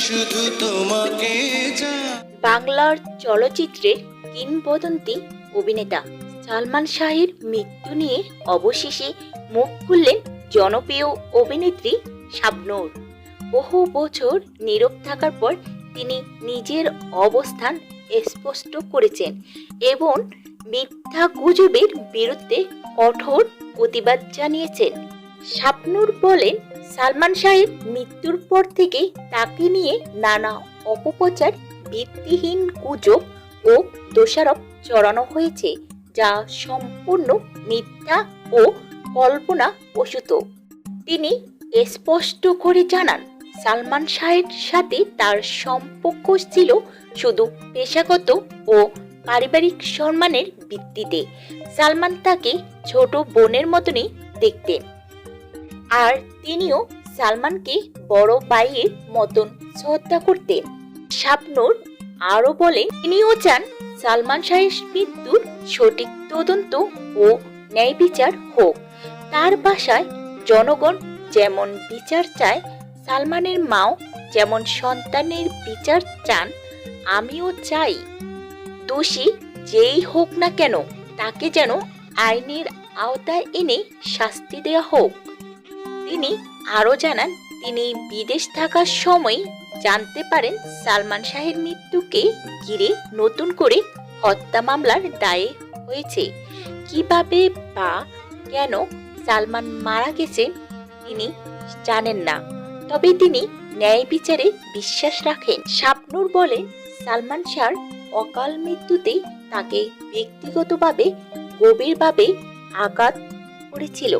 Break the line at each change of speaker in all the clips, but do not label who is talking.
শুধু তোমাকে
বাংলার চলচ্চিত্রের কিংবদন্তি অভিনেতা সালমান শাহের মৃত্যু নিয়ে অবশেষে মুখ খুললেন জনপ্রিয় অভিনেত্রী শাবনূর। বহু বছর নীরব থাকার পর তিনি নিজের অবস্থান স্পষ্ট করেছেন এবং মিথ্যা গুজবের বিরুদ্ধে কঠোর প্রতিবাদ জানিয়েছেন। শাবনূর বলেন, সালমান শাহের মৃত্যুর পর থেকে তাকে নিয়ে নানা অপপ্রচার, ভিত্তিহীন গুজব ও দোষারোপ চড়ানো হয়েছে, যা সম্পূর্ণ মিথ্যা ও কল্পনা প্রসূত। তিনি স্পষ্ট করে জানান, সালমান শাহের সাথে তার সম্পর্ক ছিল শুধু পেশাগত ও পারিবারিক সম্মানের ভিত্তিতে। সালমান তাকে ছোট বোনের মতনই দেখতেন, আর তিনিও সালমানকে বড় ভাইয়ের মতন শ্রদ্ধা করতেন। শাবনূর আরও বলেন, তিনিও চান সালমান শাহের মৃত্যুর সঠিক তদন্ত ও ন্যায় বিচার হোক। তার ভাষায়, জনগণ যেমন বিচার চায়, সালমানের মাও যেমন সন্তানের বিচার চান, আমিও চাই। দোষী যেই হোক না কেন, তাকে যেন আইনের আওতায় এনে শাস্তি দেওয়া হোক। তিনি আরও জানান, তিনি বিদেশ থাকার সময় জানতে পারেন সালমান শাহের মৃত্যুকে ঘিরে নতুন করে হত্যা মামলার দায়ে হয়েছে। কিভাবে বা কেন সালমান মারা গেছেন তিনি জানেন না, তবে তিনি ন্যায় বিচারে বিশ্বাস রাখেন। শাবনূর বলেন, সালমান শাহর অকাল মৃত্যুতে তাকে ব্যক্তিগতভাবে গভীরভাবে আঘাত করেছিল।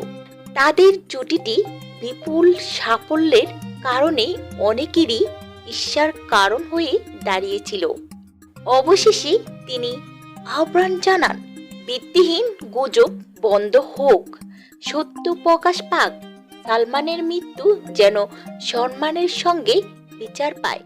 তাদের জুটিটি বিপুল সাফল্যের কারণে অনেকেরই ঈর্ষার কারণ হয়ে দাঁড়িয়েছিল। অবশেষে তিনি আহ্বান জানান, ভিত্তিহীন গুজব বন্ধ হোক, সত্য প্রকাশ পাক, সালমানের মৃত্যু যেন সম্মানের সঙ্গে বিচার পায়।